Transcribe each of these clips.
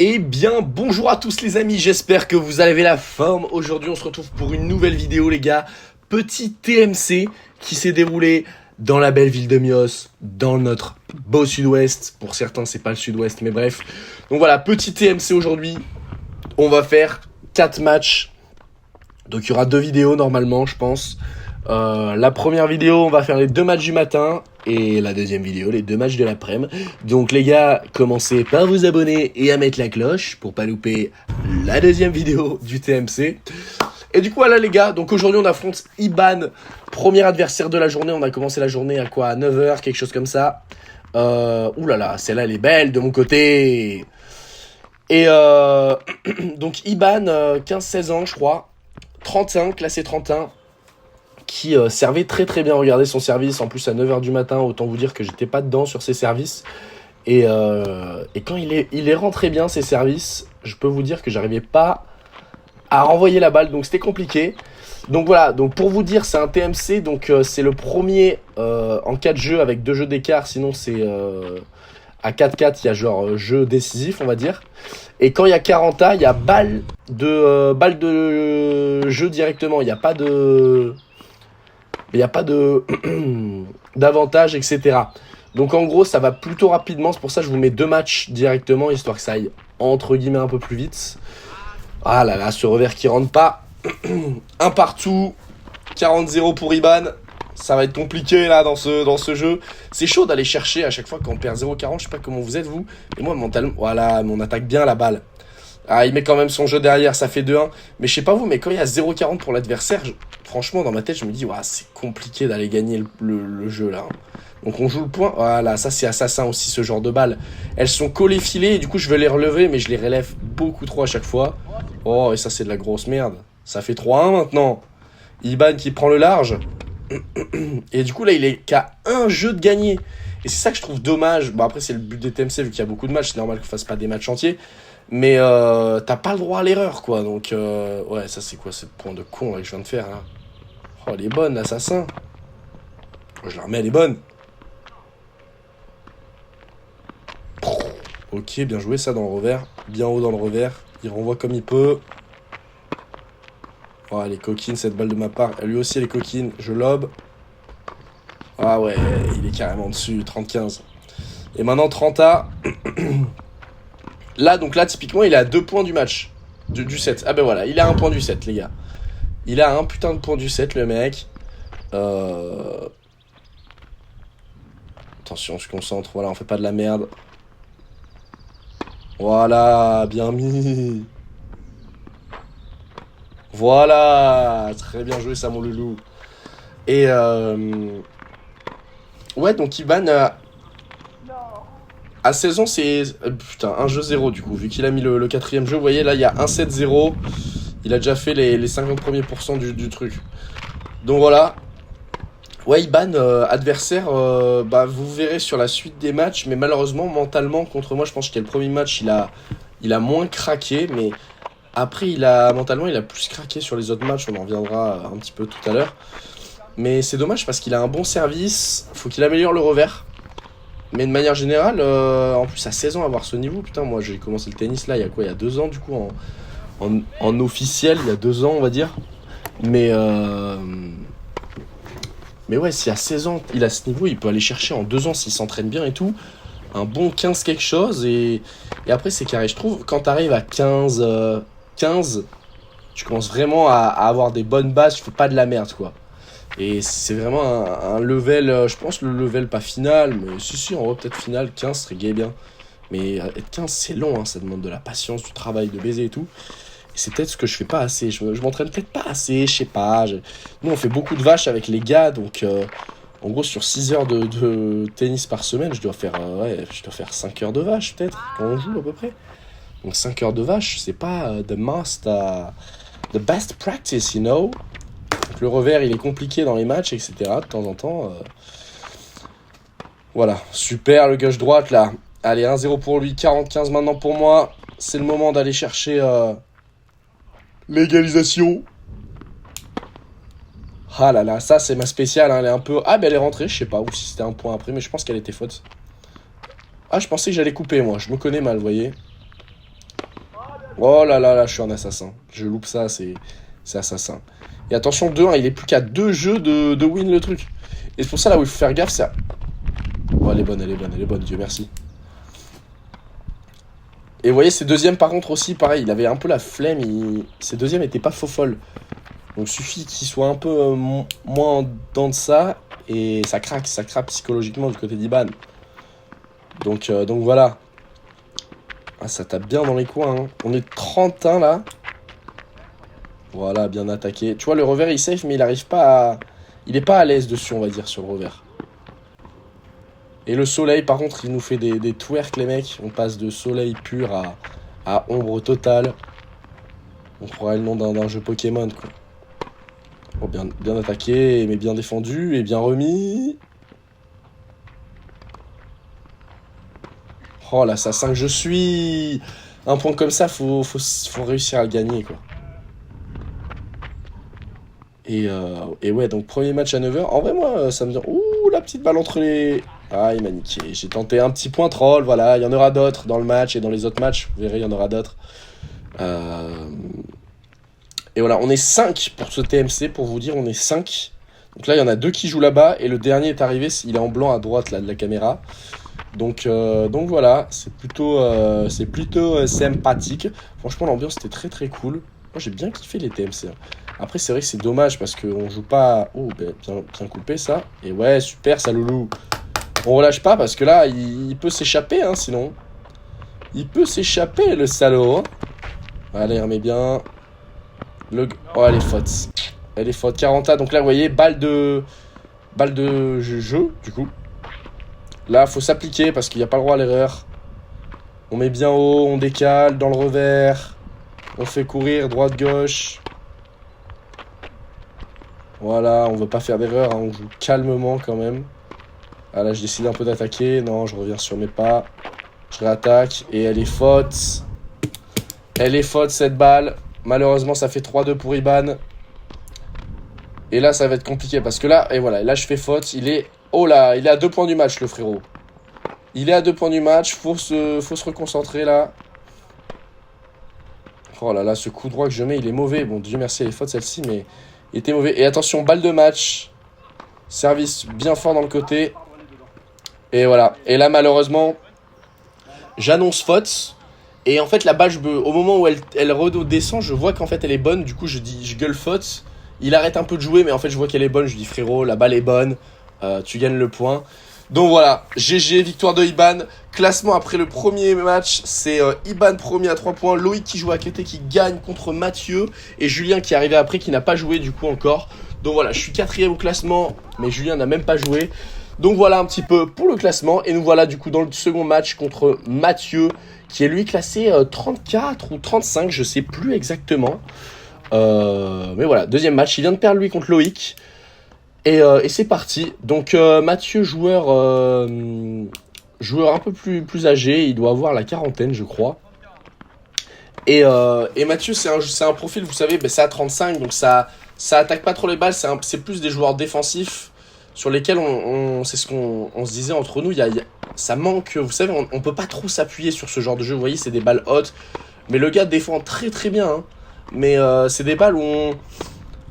Eh bien, bonjour à tous les amis, j'espère que vous avez la forme. Aujourd'hui, on se retrouve pour une nouvelle vidéo, les gars. Petit TMC qui s'est déroulé dans la belle ville de Mios, dans notre beau sud-ouest. Pour certains, c'est pas le sud-ouest, mais bref. Donc voilà, petit TMC aujourd'hui. On va faire 4 matchs. Donc il y aura 2 vidéos normalement, je pense. La première vidéo, on va faire les 2 matchs du matin. Et la deuxième vidéo, les 2 matchs de l'après-midi. Donc les gars, commencez par vous abonner et à mettre la cloche pour pas louper la deuxième vidéo du TMC. Et du coup, voilà les gars, donc aujourd'hui on affronte Iban, premier adversaire de la journée. On a commencé la journée à quoi? À 9h, quelque chose comme ça. Ouh là là, celle-là elle est belle de mon côté. Et donc Iban, 15-16 ans je crois, 35, classé 31. Qui servait très très bien. Regardez son service, en plus à 9h du matin, autant vous dire que j'étais pas dedans sur ses services. Et quand il est rentré bien ses services, je peux vous dire que j'arrivais pas à renvoyer la balle, donc c'était compliqué. Donc voilà, donc pour vous dire, c'est un TMC, donc c'est le premier en 4 jeux avec 2 jeux d'écart, sinon c'est à 4-4, il y a genre jeu décisif, on va dire. Et quand il y a 40A, il y a balle de jeu directement, il n'y a pas de... Il n'y a pas de d'avantage, etc. Donc en gros, ça va plutôt rapidement. C'est pour ça que je vous mets 2 matchs directement, histoire que ça aille entre guillemets un peu plus vite. Ah là là, ce revers qui rentre pas. Un partout. 40-0 pour Iban. Ça va être compliqué là dans ce jeu. C'est chaud d'aller chercher à chaque fois quand on perd 0-40. Je sais pas comment vous êtes vous. Mais moi mentalement, voilà, on attaque bien la balle. Ah, il met quand même son jeu derrière, ça fait 2-1. Mais je sais pas vous, mais quand il y a 0-40 pour l'adversaire, franchement, dans ma tête, je me dis, ouais, c'est compliqué d'aller gagner le jeu, là. Donc, on joue le point. Voilà, ça, c'est assassin aussi, ce genre de balles. Elles sont collées filées, et du coup, je veux les relever, mais je les relève beaucoup trop à chaque fois. Oh, et ça, c'est de la grosse merde. Ça fait 3-1 maintenant. Iban qui prend le large. Et du coup, là, il est qu'à un jeu de gagner. Et c'est ça que je trouve dommage. Bon, après, c'est le but des TMC, vu qu'il y a beaucoup de matchs. C'est normal qu'on fasse pas des matchs entiers. Mais t'as pas le droit à l'erreur, quoi. Donc, ouais, ça, c'est quoi ce point de con là, que je viens de faire, là? Oh, elle est bonne, l'assassin. Je la remets, elle est bonne. Ok, bien joué, ça, dans le revers. Bien haut dans le revers. Il renvoie comme il peut. Oh, elle est coquine, cette balle de ma part. Lui aussi, elle est coquine. Je lobe. Ah ouais, il est carrément dessus. 30-15. Et maintenant, 30A. Là, donc là, typiquement, il est à 2 points du match. Du set. Ah ben voilà, il a 1 point du set, les gars. Il a un putain de point du set, le mec. Attention, on se concentre. Voilà, on fait pas de la merde. Voilà, bien mis. Voilà, très bien joué, ça, mon loulou. Et ouais, donc Iban à 16 ans, c'est putain, 1 jeu 0 du coup. Vu qu'il a mis le 4ème jeu, vous voyez, là, il y a 1-7-0. Il a déjà fait les 50 premiers pourcents du truc. Donc voilà. Ouais, Iban, adversaire, bah, vous verrez sur la suite des matchs. Mais malheureusement, mentalement, contre moi, je pense que le premier match, il a moins craqué. Mais après, mentalement, il a plus craqué sur les autres matchs. On en reviendra un petit peu tout à l'heure. Mais c'est dommage parce qu'il a un bon service. Faut qu'il améliore le revers. Mais de manière générale, en plus, à 16 ans, avoir ce niveau, putain, moi, j'ai commencé le tennis, là, il y a quoi? Il y a 2 ans, du coup, en officiel, il y a 2 ans, on va dire. Mais ouais, si à 16 ans, il a ce niveau, il peut aller chercher en 2 ans, s'il s'entraîne bien et tout, un bon 15 quelque chose, et après, c'est carré. Je trouve, quand t'arrives à 15, tu commences vraiment à avoir des bonnes bases, tu fais pas de la merde, quoi. Et c'est vraiment un level, je pense le level pas final, mais si, en vrai peut-être final, 15 serait gay bien. Mais être 15 c'est long, hein, ça demande de la patience, du travail, de baiser et tout. Et c'est peut-être ce que je fais pas assez, je m'entraîne peut-être pas assez, je sais pas. Nous on fait beaucoup de vaches avec les gars, donc en gros sur 6 heures de tennis par semaine, je dois faire 5 heures de vache peut-être, quand on joue à peu près. Donc 5 heures de vache, c'est pas the best practice, you know. Donc le revers, il est compliqué dans les matchs, etc. De temps en temps. Voilà, super, le gauche-droite, là. Allez, 1-0 pour lui, 40-15 maintenant pour moi. C'est le moment d'aller chercher l'égalisation. Ah là là, ça, c'est ma spéciale. Hein, elle est un peu... Ah, ben elle est rentrée, je sais pas, ou si c'était un point après, mais je pense qu'elle était faute. Ah, je pensais que j'allais couper, moi. Je me connais mal, vous voyez. Oh là là là, je suis un assassin. Je loupe ça, c'est assassin. Et attention, 2-1, il est plus qu'à 2 jeux de win le truc. Et c'est pour ça là où il faut faire gaffe, c'est... Oh, elle est bonne, elle est bonne, elle est bonne, Dieu merci. Et vous voyez, ses deuxièmes par contre aussi, pareil, il avait un peu la flemme, ses deuxièmes étaient pas faux folles. Donc suffit qu'il soit un peu moins en dents de ça, et ça craque psychologiquement du côté d'Iban. Donc voilà. Ah, ça tape bien dans les coins, hein. On est 31 là. Voilà, bien attaqué. Tu vois, le revers il safe, mais il arrive pas à... Il est pas à l'aise dessus, on va dire, sur le revers. Et le soleil, par contre, il nous fait des twerks, les mecs. On passe de soleil pur à ombre totale. On croirait le nom d'un jeu Pokémon, quoi. Oh, bien attaqué, mais bien défendu et bien remis. Oh, l'assassin que je suis. Un point comme ça, faut réussir à le gagner, quoi. Et ouais, donc premier match à 9h. En vrai, moi, ça me dit... Ouh, la petite balle entre les... Ah, il m'a niqué. J'ai tenté un petit point troll, voilà. Il y en aura d'autres dans le match et dans les autres matchs. Vous verrez, il y en aura d'autres. Et voilà, on est 5 pour ce TMC, pour vous dire, on est 5. Donc là, il y en a 2 qui jouent là-bas, et le dernier est arrivé, il est en blanc à droite là, de la caméra. Donc voilà, c'est plutôt sympathique. Franchement, l'ambiance était très très cool. Moi, j'ai bien kiffé les TMC. Après, c'est vrai que c'est dommage, parce qu'on joue pas... Oh, bien coupé ça. Et ouais, super, ça loulou. On relâche pas, parce que là, il peut s'échapper, hein, sinon. Il peut s'échapper, le salaud. Hein. Allez, remet bien... Oh, elle est faute. Elle est faute. 40A. Donc là, vous voyez, balle de jeu, du coup. Là, faut s'appliquer parce qu'il n'y a pas le droit à l'erreur. On met bien haut, on décale dans le revers. On fait courir droite-gauche. Voilà, on veut pas faire d'erreur. Hein, on joue calmement quand même. Ah là, je décide un peu d'attaquer. Non, je reviens sur mes pas. Je réattaque. Et elle est faute. Elle est faute, cette balle. Malheureusement, ça fait 3-2 pour Iban. Et là, ça va être compliqué parce que là, et voilà, là, je fais faute. Il est... Oh là, il est à 2 points du match, le frérot. Il est à 2 points du match. Faut se reconcentrer, là. Oh là là, ce coup droit que je mets, il est mauvais. Bon, Dieu merci, elle est faute, celle-ci, mais il était mauvais. Et attention, balle de match. Service bien fort dans le côté. Et voilà. Et là, malheureusement, j'annonce faute. Et en fait, la balle, au moment où elle redescend, je vois qu'en fait, elle est bonne. Du coup, je gueule faute. Il arrête un peu de jouer, mais en fait, je vois qu'elle est bonne. Je dis, frérot, la balle est bonne. Tu gagnes le point. Donc voilà, GG, victoire de Iban. Classement après le premier match, c'est Iban premier à 3 points. Loïc qui joue à côté, qui gagne contre Mathieu. Et Julien qui est arrivé après, qui n'a pas joué du coup encore. Donc voilà, je suis 4ème au classement, mais Julien n'a même pas joué. Donc voilà un petit peu pour le classement. Et nous voilà du coup dans le second match contre Mathieu, qui est lui classé 34 ou 35, je sais plus exactement. Mais voilà, deuxième match, il vient de perdre lui contre Loïc. Et c'est parti. Donc Mathieu, joueur un peu plus âgé, il doit avoir la quarantaine je crois. Et Mathieu, c'est un profil, vous savez, c'est à 35, donc ça attaque pas trop les balles, c'est plus des joueurs défensifs sur lesquels c'est ce qu'on se disait entre nous, ça manque, vous savez, on peut pas trop s'appuyer sur ce genre de jeu, vous voyez, c'est des balles hautes, mais le gars défend très très bien, hein. Mais c'est des balles où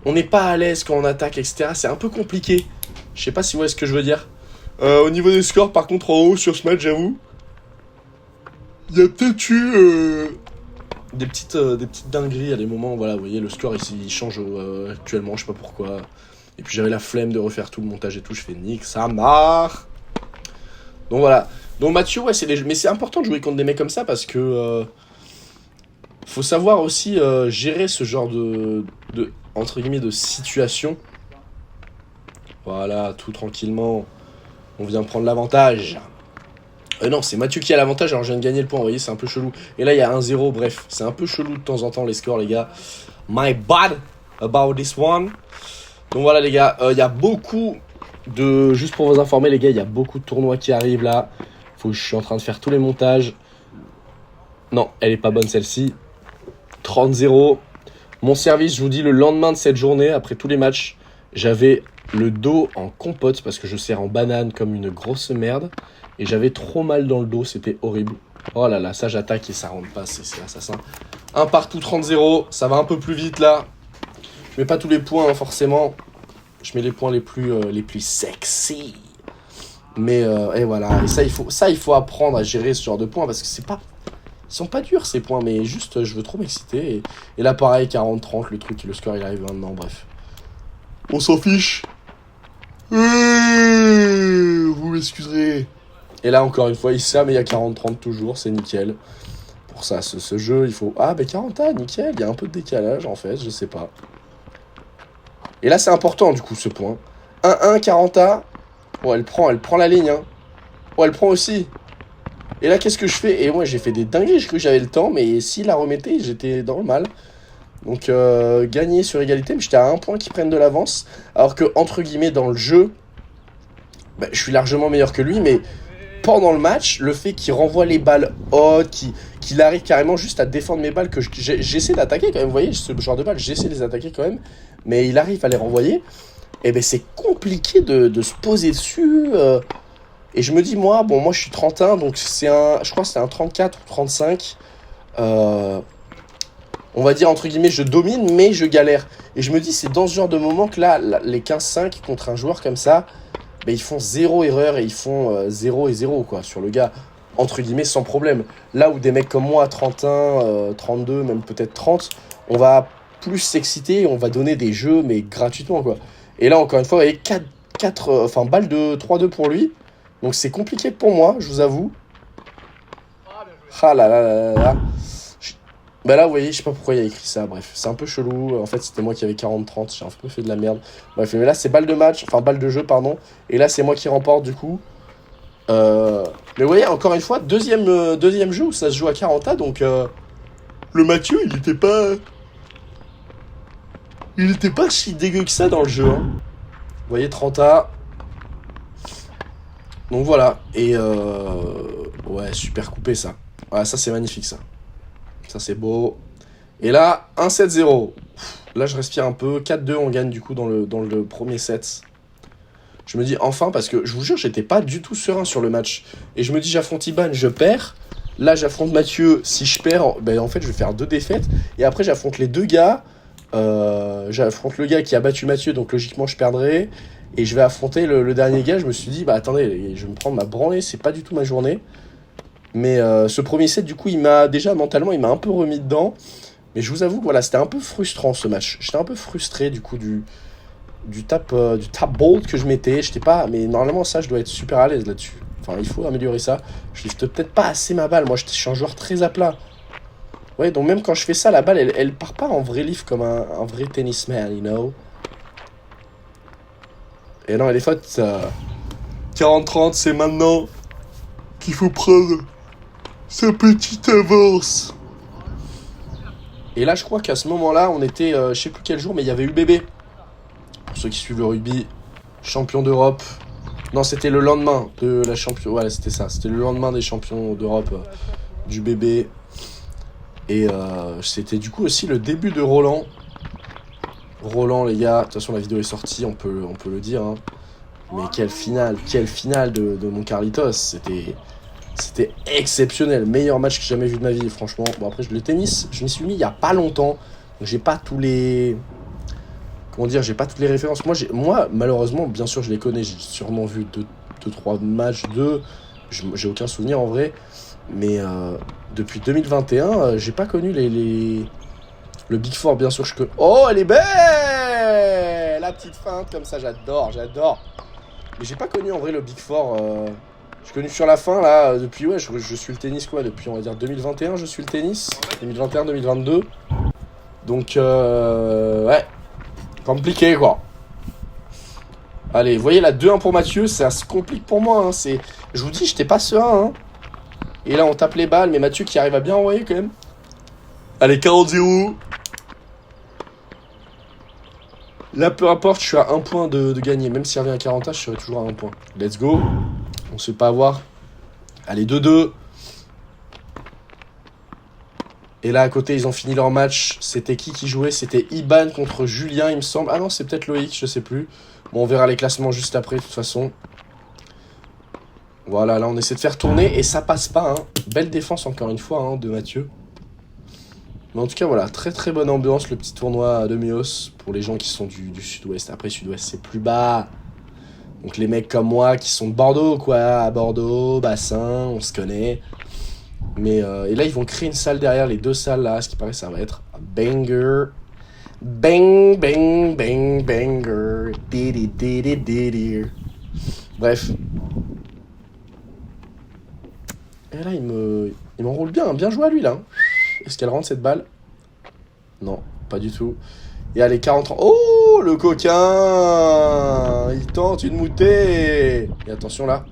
on n'est pas à l'aise quand on attaque, etc. C'est un peu compliqué. Je sais pas si vous voyez ce que je veux dire. Au niveau des scores, par contre, en haut sur ce match, j'avoue, il y a peut-être eu des petites dingueries à des moments. Voilà, vous voyez, le score ici, il change actuellement, je sais pas pourquoi. Et puis j'avais la flemme de refaire tout le montage et tout. Je fais nique, ça marre. Donc voilà. Donc Mathieu, ouais, mais c'est important de jouer contre des mecs comme ça parce que faut savoir aussi gérer ce genre de entre guillemets de situation. Voilà, tout tranquillement. On vient prendre l'avantage. Non, c'est Mathieu qui a l'avantage, alors je viens de gagner le point, vous voyez, c'est un peu chelou. Et là, il y a 1-0, bref, c'est un peu chelou de temps en temps les scores, les gars. My bad about this one. Donc voilà, les gars, il y a beaucoup de... Juste pour vous informer, les gars, il y a beaucoup de tournois qui arrivent là. Je suis en train de faire tous les montages. Non, elle est pas bonne celle-ci. 30-0. Mon service, je vous dis, le lendemain de cette journée, après tous les matchs, j'avais le dos en compote parce que je serre en banane comme une grosse merde. Et j'avais trop mal dans le dos, c'était horrible. Oh là là, ça j'attaque et ça rentre pas, c'est assassin. Un partout 30-0, ça va un peu plus vite là. Je mets pas tous les points hein, forcément. Je mets les points les plus sexy. Mais et voilà, et ça il faut apprendre à gérer ce genre de points parce que c'est pas, ils sont pas durs ces points, mais juste je veux trop m'exciter. Et là pareil 40-30, le score il arrive maintenant, bref. On s'en fiche. Vous m'excuserez. Et là encore une fois, il sert mais il y a 40-30 toujours, c'est nickel. Pour ça, ce jeu, il faut... Ah, ben 40A, nickel, il y a un peu de décalage, en fait, je sais pas. Et là, c'est important, du coup, ce point. 1-1, 40A. Oh, elle prend la ligne, hein. Oh, elle prend aussi. Et là, qu'est-ce que je fais? Et moi, j'ai fait des dingueries, j'ai cru que j'avais le temps, mais s'il la remettait, j'étais dans le mal. Donc, gagner sur égalité, mais j'étais à un point qui prennent de l'avance. Alors que, entre guillemets, dans le jeu, bah, je suis largement meilleur que lui, mais... Pendant le match, le fait qu'il renvoie les balles hautes, qu'il arrive carrément juste à défendre mes balles, que j'essaie d'attaquer quand même, vous voyez, ce genre de balles, j'essaie de les attaquer quand même, mais il arrive à les renvoyer, et ben c'est compliqué de se poser dessus, et je me dis, moi je suis 31, donc je crois que c'est un 34 ou 35, on va dire entre guillemets, je domine, mais je galère, et je me dis, c'est dans ce genre de moment que là, les 15-5 contre un joueur comme ça, ben, ils font 0 erreur et ils font 0 et 0 quoi, sur le gars, entre guillemets, sans problème. Là où des mecs comme moi, 31, 32, même peut-être 30, on va plus s'exciter, on va donner des jeux, mais gratuitement, quoi. Et là, encore une fois, vous voyez, 4 balle de 3-2 pour lui. Donc c'est compliqué pour moi, je vous avoue. Ah là là là là là. Bah là, vous voyez, je sais pas pourquoi il y a écrit ça, bref. C'est un peu chelou. En fait, c'était moi qui avais 40-30. J'ai un peu fait de la merde. Bref, mais là, c'est balle de match. Enfin, balle de jeu, pardon. Et là, c'est moi qui remporte, du coup. Mais vous voyez, encore une fois, deuxième jeu où ça se joue à 40A. Donc, le Mathieu, il était pas... Il était pas si dégueu que ça dans le jeu. Hein. Vous voyez, 30A. Donc, voilà. Et, ouais, super coupé, ça. Voilà, ça, c'est magnifique, ça. Ça, c'est beau. Et là, 1-7-0. Là, je respire un peu. 4-2, on gagne du coup dans le premier set. Je me dis enfin, parce que je vous jure, j'étais pas du tout serein sur le match. Et je me dis, j'affronte Iban, je perds. Là, j'affronte Mathieu. Si je perds, ben, en fait, je vais faire 2 défaites. Et après, j'affronte les 2 gars. J'affronte le gars qui a battu Mathieu, donc logiquement, je perdrai. Et je vais affronter le dernier gars. Je me suis dit, bah attendez, je vais me prendre ma branlée. C'est pas du tout ma journée. Mais ce premier set, du coup, il m'a déjà mentalement, il m'a un peu remis dedans. Mais je vous avoue que voilà, c'était un peu frustrant ce match. J'étais un peu frustré du coup du tap bolt que je mettais. J'étais pas, mais normalement ça, je dois être super à l'aise là-dessus. Enfin, il faut améliorer ça. Je lifte peut-être pas assez ma balle. Moi, je suis un joueur très à plat. Ouais, donc même quand je fais ça, la balle, elle part pas en vrai lift comme un vrai tennisman, you know. Et non, elle est faite. 40-30, c'est maintenant qu'il faut prendre sa petite avance. Et là, je crois qu'à ce moment-là, on était, je sais plus quel jour, mais il y avait UBB. Pour ceux qui suivent le rugby, champion d'Europe. Non, c'était le lendemain de la champion. Voilà, c'était ça. C'était le lendemain des champions d'Europe du bébé. Et c'était du coup aussi le début de Roland. Roland, les gars, de toute façon, la vidéo est sortie, on peut le dire. Hein. Mais quelle finale de mon Carlitos. C'était exceptionnel, meilleur match que j'ai jamais vu de ma vie, franchement. Bon, après, le tennis, je m'y suis mis il y a pas longtemps, donc j'ai pas tous les... Comment dire, j'ai pas toutes les références. Moi, malheureusement, bien sûr, je les connais, j'ai sûrement vu 2-3 matchs, j'ai aucun souvenir en vrai, mais depuis 2021, j'ai pas connu le Big Four, bien sûr, je connais... Oh, elle est belle! La petite feinte, comme ça, j'adore. Mais j'ai pas connu en vrai le Big Four... J'ai connu sur la fin, là, depuis, ouais, je suis le tennis, quoi, depuis, on va dire, 2021, je suis le tennis, 2021-2022, donc, ouais, compliqué, quoi. Allez, vous voyez, la 2-1 pour Mathieu, ça se complique pour moi, hein, je vous dis, j'étais pas serein, hein, et là, on tape les balles, mais Mathieu qui arrive à bien envoyer, quand même. Allez, 40-0. Là, peu importe, je suis à 1 point de gagner, même s'il revient à 40 je serai toujours à 1 point. Let's go. On se fait pas avoir. Allez, 2-2. Et là, à côté, ils ont fini leur match. C'était qui jouait? C'était Iban contre Julien, il me semble. Ah non, c'est peut-être Loïc, je sais plus. Bon, on verra les classements juste après, de toute façon. Voilà, là, on essaie de faire tourner et ça passe pas. Hein. Belle défense, encore une fois, hein, de Mathieu. Mais en tout cas, voilà, très très bonne ambiance, le petit tournoi de Mios pour les gens qui sont du sud-ouest. Après, sud-ouest, c'est plus bas. Donc les mecs comme moi qui sont de Bordeaux, quoi, à Bordeaux, Bassin, on se connaît. Mais et là, ils vont créer une salle derrière, les deux salles là, ce qui paraît, ça va être un banger. Bang, bang, bang, banger. Didi, didi, didi. Bref. Et là, il m'enroule bien, bien joué à lui là. Est-ce qu'elle rentre cette balle? Non, pas du tout. Et allez, 40 ans. Oh, le coquin! Il tente une moutée! Et attention là.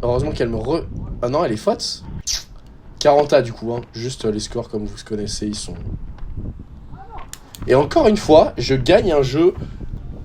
Heureusement qu'elle me Ah non, elle est faute. 40 du coup, hein. Juste les scores comme vous connaissez, ils sont... Et encore une fois, je gagne un jeu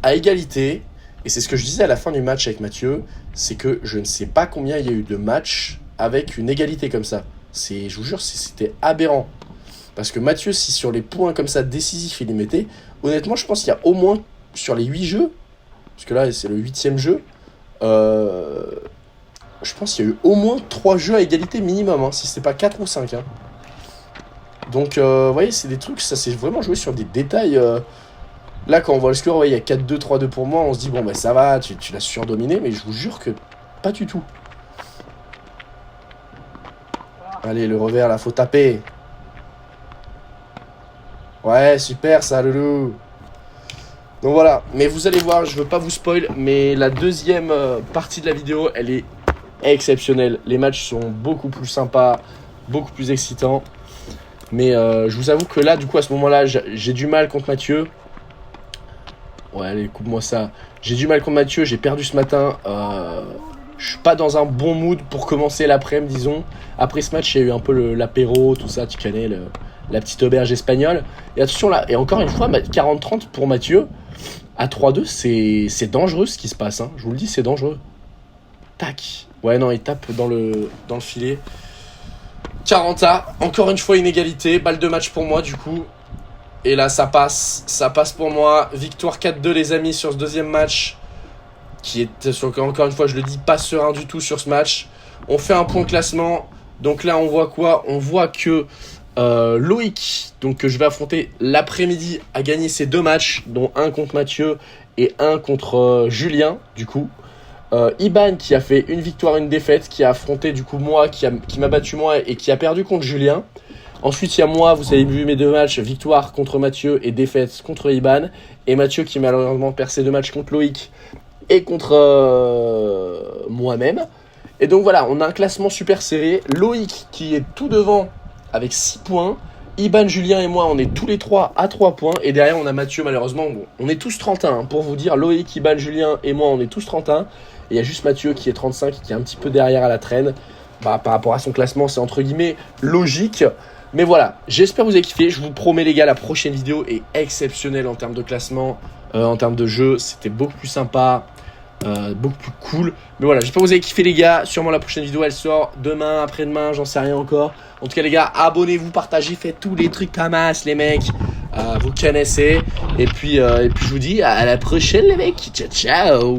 à égalité. Et c'est ce que je disais à la fin du match avec Mathieu. C'est que je ne sais pas combien il y a eu de matchs avec une égalité comme ça. Je vous jure, c'était aberrant. Parce que Mathieu, si sur les points comme ça décisifs, il les mettait, honnêtement, je pense qu'il y a au moins sur les 8 jeux, parce que là, c'est le 8e jeu, je pense qu'il y a eu au moins 3 jeux à égalité minimum, hein, si c'est pas 4 ou 5. Hein. Donc, vous voyez, c'est des trucs, ça s'est vraiment joué sur des détails. Là, quand on voit le score, ouais, il y a 4-2, 3-2 pour moi, on se dit, bon, bah ça va, tu l'as surdominé, mais je vous jure que pas du tout. Allez, le revers, là, faut taper. Ouais, super ça, loulou. Donc voilà, mais vous allez voir, je veux pas vous spoil, mais la deuxième partie de la vidéo, elle est exceptionnelle. Les matchs sont beaucoup plus sympas, beaucoup plus excitants. Mais je vous avoue que là, du coup, à ce moment-là, j'ai du mal contre Mathieu. Ouais, allez, coupe-moi ça. J'ai du mal contre Mathieu, j'ai perdu ce matin. Je suis pas dans un bon mood pour commencer l'après-midi, disons. Après ce match, il y a eu un peu l'apéro, tout ça, tu connais, la petite auberge espagnole. Et attention là, et encore une fois, 40-30 pour Mathieu. À 3-2, c'est dangereux ce qui se passe. Hein. Je vous le dis, c'est dangereux. Tac. Ouais, non, il tape dans le filet. 40A, encore une fois inégalité. Balle de match pour moi, du coup. Et là, ça passe. Ça passe pour moi. Victoire 4-2, les amis, sur ce deuxième match. Qui est, encore une fois, je le dis, pas serein du tout sur ce match. On fait un point classement. Donc là, on voit quoi? On voit que Loïc, donc que je vais affronter l'après-midi, a gagné ses 2 matchs, dont un contre Mathieu et un contre Julien, du coup. Iban qui a fait une victoire, une défaite, qui a affronté du coup moi, qui m'a battu moi et qui a perdu contre Julien. Ensuite, il y a moi, vous avez vu mes 2 matchs, victoire contre Mathieu et défaite contre Iban. Et Mathieu qui malheureusement perd ses 2 matchs contre Loïc et contre moi-même. Et donc voilà, on a un classement super serré. Loïc qui est tout devant avec 6 points. Iban, Julien et moi, on est tous les 3 à 3 points. Et derrière, on a Mathieu, malheureusement. Bon, on est tous 31. Hein, pour vous dire, Loïc, Iban, Julien et moi, on est tous 31. Et il y a juste Mathieu qui est 35, qui est un petit peu derrière à la traîne. Bah, par rapport à son classement, c'est entre guillemets logique. Mais voilà, j'espère que vous avez kiffé. Je vous promets, les gars, la prochaine vidéo est exceptionnelle en termes de classement, en termes de jeu. C'était beaucoup plus sympa. Beaucoup plus cool. Mais voilà, j'espère que vous avez kiffé, les gars. Sûrement la prochaine vidéo elle sort demain, après-demain, j'en sais rien encore. En tout cas, les gars, abonnez-vous, partagez, faites tous les trucs tamas, les mecs. Vous connaissez. Et puis je vous dis à la prochaine, les mecs. Ciao, ciao.